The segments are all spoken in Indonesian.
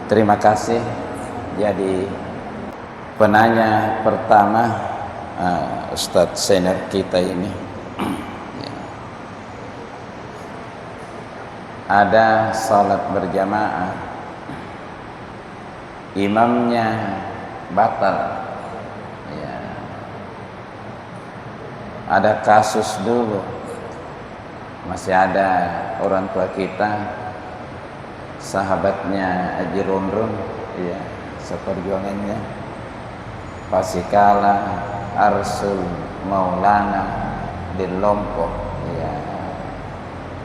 Terima kasih. Jadi penanya pertama Ustadz senior kita ini ada salat berjamaah, imamnya batal. Ya. Ada kasus dulu, masih ada orang tua kita, sahabatnya Haji Romron, ya, seperjuangannya pasikala Arsul Maulana di Lombok, ya,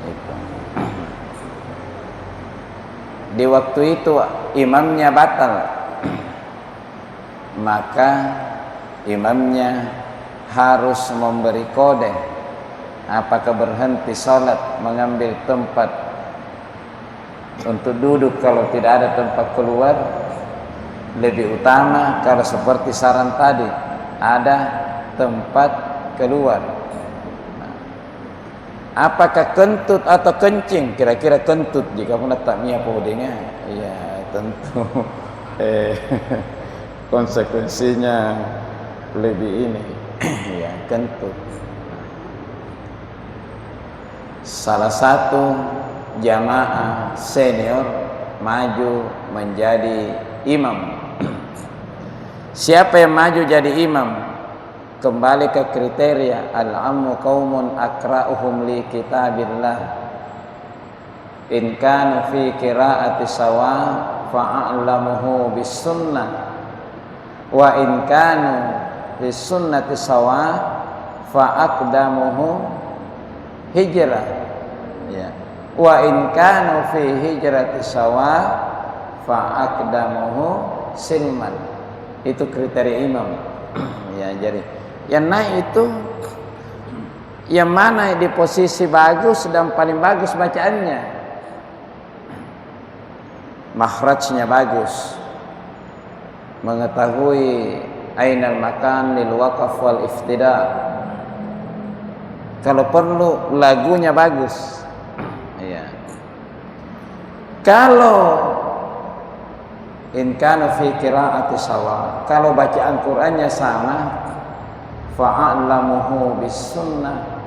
itu. Di waktu itu imamnya batal, maka imamnya harus memberi kode apakah berhenti salat, mengambil tempat untuk duduk kalau tidak ada tempat keluar, lebih utama kalau seperti saran tadi ada tempat keluar. Apakah kentut atau kencing? Kira-kira kentut jika pun tak mia podenya, ya tentu konsekuensinya lebih ini, ya kentut. Salah satu jamaah senior maju menjadi imam. Siapa yang maju jadi imam? Kembali ke kriteria al-ammu qaumun akra'uhum li kitabillah. In kanu fi qira'ati sawa fa'alamuhu bis sunnah wa in kanu bis sunnati sawa fa'aqdamuhu hijrah, ya. Wa in kanu fi hijrati sawa fa'aqdamuhu silman. Itu kriteria imam. Ya, jadi yang naik itu yang mana di posisi bagus dan paling bagus bacaannya, makhrajnya bagus, mengetahui ainal makan lil waqaf wal iftida, kalau perlu lagunya bagus, ya. Kalau in kana fi qiraati sawa, kalau bacaan Qur'annya sama, fa'alamuhu bis sunnah,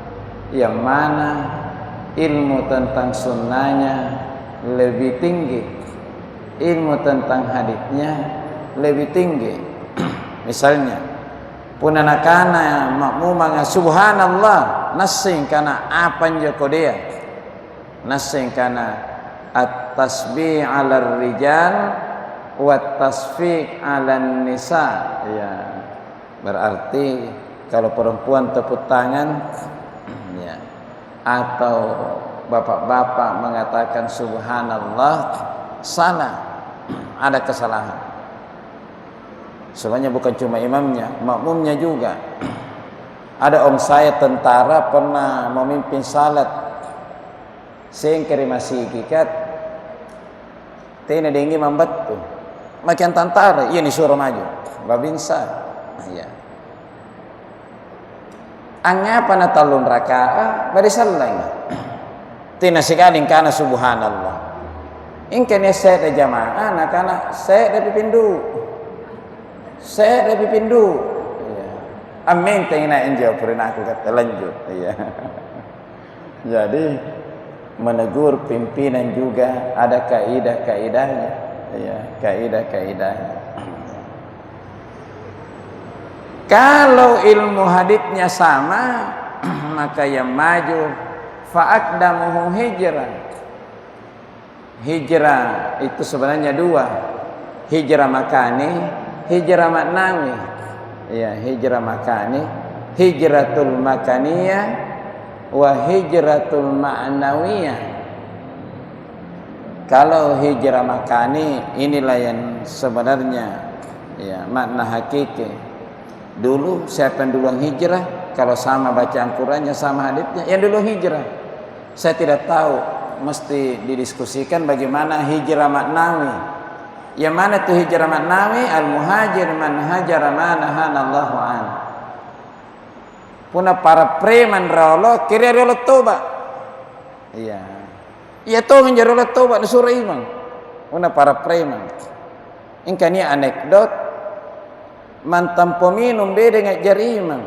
yang mana ilmu tentang sunnahnya lebih tinggi, ilmu tentang haditsnya lebih tinggi. Misalnya punanakana makmumanga subhanallah, nasing kana apa njoko dia, nasing kana at-tasbih 'ala rijal wa tasfiq 'ala nisa, ya. Berarti kalau perempuan tepuk tangan, ya, atau bapak-bapak mengatakan subhanallah, salah, ada kesalahan. Sebenarnya bukan cuma imamnya, makmumnya juga. Ada om saya tentara pernah memimpin salat, sengkeri masih gikat, tena dengi membantu, makin tentara, ia disuruh maju, babinsa, ya. Angapa na talun raka'a bari sallang tina sikaling kana subhanallah ingkanya saya jamaah na kana saya pipindu ya. Amin tingna enjo purin aku kata lanjut, ya. Jadi menegur pimpinan juga ada kaidah-kaidahnya, ya, kaidah-kaidahnya. Kalau ilmu haditsnya sama, maka yang maju fa'aqdamuhu hijrah. Hijrah itu sebenarnya dua, hijrah makani, hijrah maknawi. Ya, hijrah makani, hijratul makaniyah wa hijratul ma'nawiyah. Kalau hijrah makani inilah yang sebenarnya, ya, makna hakiki. Dulu siapa yang duluan hijrah? Kalau sama bacaan Qur'annya sama haditsnya, yang dulu hijrah. Saya tidak tahu, mesti didiskusikan bagaimana hijrah maknawi. Yang mana tuh hijrah maknawi? Al-muhajir man hajara ma nahanallahu an. Puna para preman rolo kira rolo toba. Iya. Iya toh menjadi rolo toba disuruh imam. una para preman. Ingkani anekdot mantan peminum beda dengan jarimang.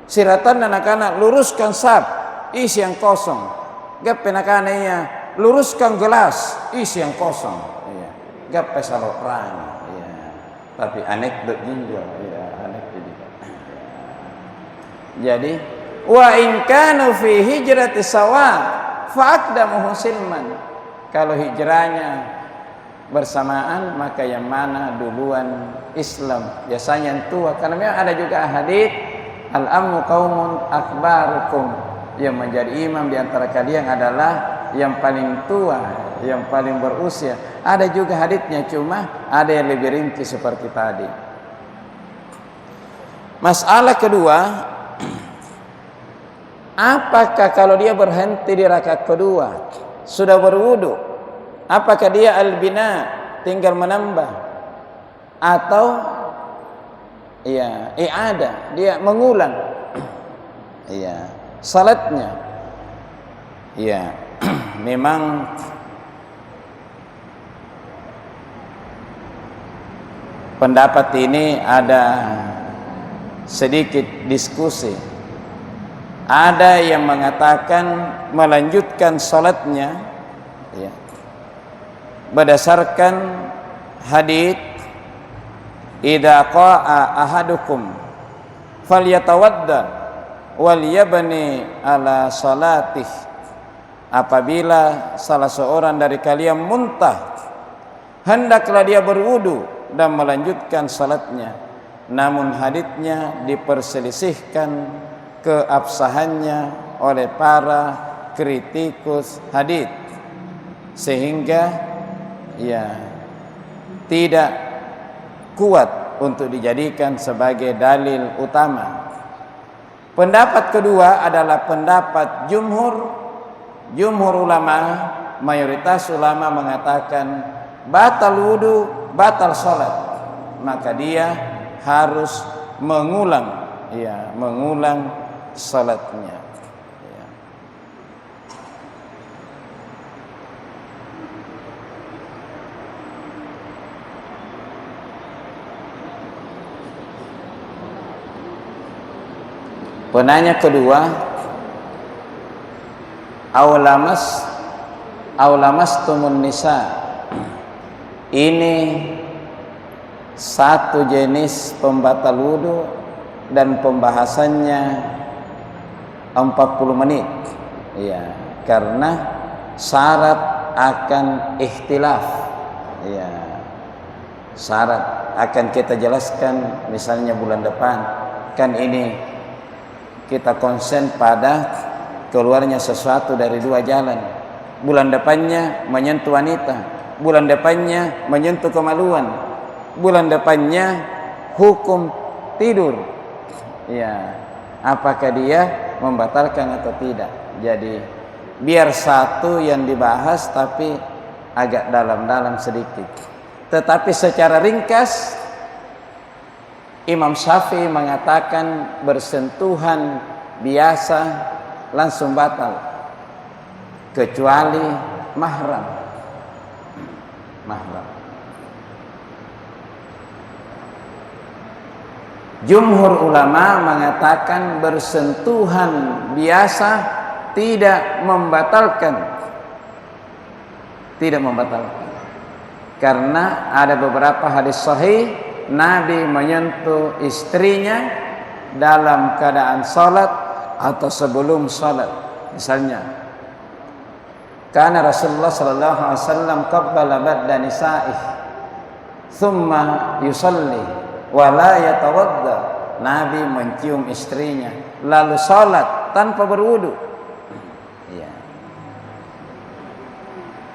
Siratan anak-anak luruskan sap, isi yang kosong. Gape anak-anaknya luruskan gelas, isi yang kosong. Iya. Gape salopran. Iya. Tapi anekdot juga, iya, anekdot juga. Jadi, wa in kanu fi hijrati sawa fa aqdamuhu silman. Kalau hijrahnya bersamaan, maka yang mana duluan Islam? Biasanya yang tua. Karena memang ada juga hadits al-ammu qaumun akbarukum, yang menjadi imam di antara kalian adalah yang paling tua, yang paling berusia. Ada juga haditsnya, cuma ada yang lebih ringkih seperti tadi. Masalah kedua, apakah kalau dia berhenti di rakaat kedua sudah berwudu, apakah dia al-bina tinggal menambah atau ya i'adah, dia mengulang ya salatnya? Ya memang pendapat ini ada sedikit diskusi. Ada yang mengatakan melanjutkan salatnya ya, berdasarkan hadits idza qa'a ahadukum falyatawadda wal yabni ala salatih. Apabila salah seorang dari kalian muntah, hendaklah dia berwudu dan melanjutkan salatnya. Namun haditsnya diperselisihkan keabsahannya oleh para kritikus hadits, sehingga ya tidak kuat untuk dijadikan sebagai dalil utama. Pendapat kedua adalah pendapat jumhur ulama, mayoritas ulama mengatakan batal wudu, batal salat, maka dia harus mengulang salatnya. Ya. Penanya kedua, aulamas tumun nisa. Ini satu jenis pembatal wudu dan pembahasannya 40 menit. Ya, karena syarat akan ikhtilaf. Ya. Syarat akan kita jelaskan misalnya bulan depan. Kan ini kita konsen pada keluarnya sesuatu dari dua jalan. Bulan depannya menyentuh wanita, bulan depannya menyentuh kemaluan, bulan depannya hukum tidur. Ya, apakah dia membatalkan atau tidak? Jadi biar satu yang dibahas tapi agak dalam-dalam sedikit. Tetapi secara ringkas Imam Syafi'i mengatakan bersentuhan biasa langsung batal kecuali mahram. Jumhur ulama mengatakan bersentuhan biasa tidak membatalkan. Karena ada beberapa hadis sahih Nabi menyentuh istrinya dalam keadaan salat atau sebelum salat. Misalnya, karena Rasulullah sallallahu alaihi wasallam qabbala badda nisa'ih thumma yusalli wa la yatawadda. Nabi mencium istrinya lalu salat tanpa berwudu. Ya.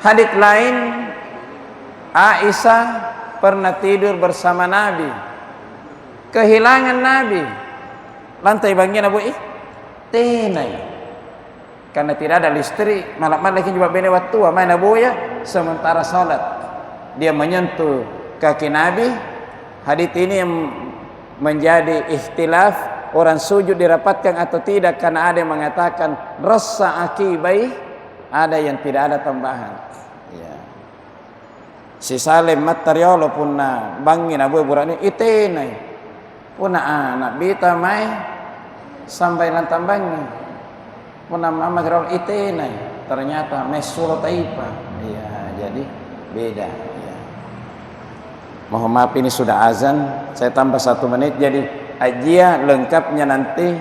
Hadis lain, Aisyah pernah tidur bersama Nabi, kehilangan Nabi, lantai bagian Abu tenai, karena tidak ada listrik, malam lagi juga bene waktu main Abu ya, sementara salat dia menyentuh kaki Nabi. Hadits ini yang menjadi ikhtilaf, orang sujud dirapatkan atau tidak, karena ada yang mengatakan rasa akibai, ada yang tidak ada tambahan. Ya. si Salim materialo punna bangi na buai burani itenai punna anak bita mai sampai lantam bangi punna mama gerol itenai ternyata mesulo taipa. Iya, jadi beda ya. Mohon maaf ini sudah azan, saya tambah 1 menit jadi ajia lengkapnya nanti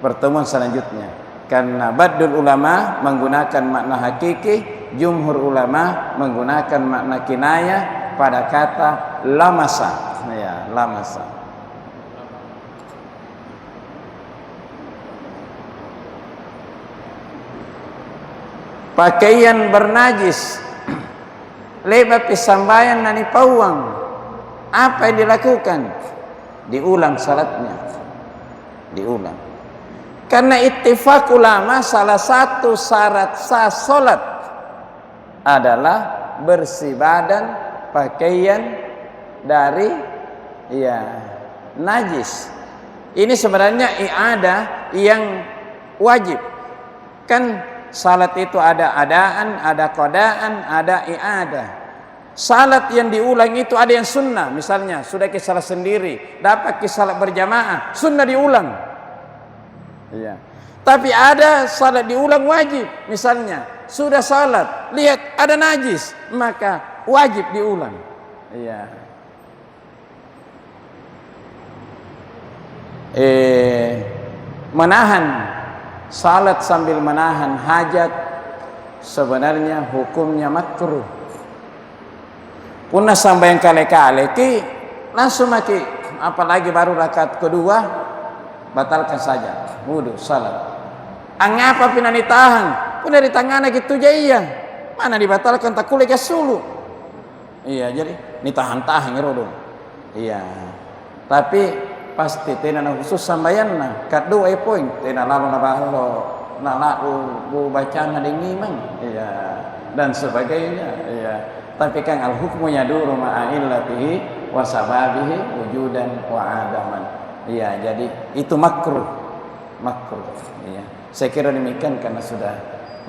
pertemuan selanjutnya. Karena badul ulama menggunakan makna hakiki, jumhur ulama menggunakan makna kinayah pada kata lamasa. Ya, lamasa. Pakaian bernajis lebat pisambayan nani pawang, apa yang dilakukan? Diulang salatnya, diulang. Karena ittifaq ulama salah satu syarat sah salat adalah bersih badan pakaian dari ya najis. Ini sebenarnya i'adah yang wajib. Kan salat itu ada adaan, ada qadaan, ada i'adah. Salat yang diulang itu ada yang sunnah. Misalnya sudah ke salat sendiri, dapat ke salat berjamaah, sunnah diulang. Iya. Tapi ada salat diulang wajib. Misalnya sudah salat, lihat ada najis, maka wajib diulang. Iya. Menahan salat sambil menahan hajat sebenarnya hukumnya makruh. Punna sampai yang kale-kale ki langsung maki, apalagi baru rakaat kedua batalkan saja wudu salat. Angapa pina ditahan? Punna ditangana gitu jaya. Mana dibatalkan tak kuliah sulu. Iya, jadi ditahan-tahan ngerodo. Iya. Tapi pasti tena khusus sambayanna kadua poin tena lalu na bahalo na lalu bacaan ada ngimang iya dan sebagainya iya. Tapi kan al hukmunya duru ma'illatihi wa sababihi wujudan wa adaman. Iya, jadi itu makruh. Makruh. Iya. Saya kira demikian karena sudah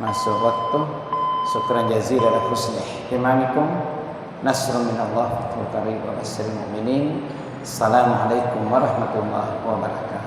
masuk waktu. Syukran jazilan ala husni ihtimamikum. Nasrun minallah wa qarib wa basiril mu'minin. Assalamualaikum warahmatullahi wabarakatuh.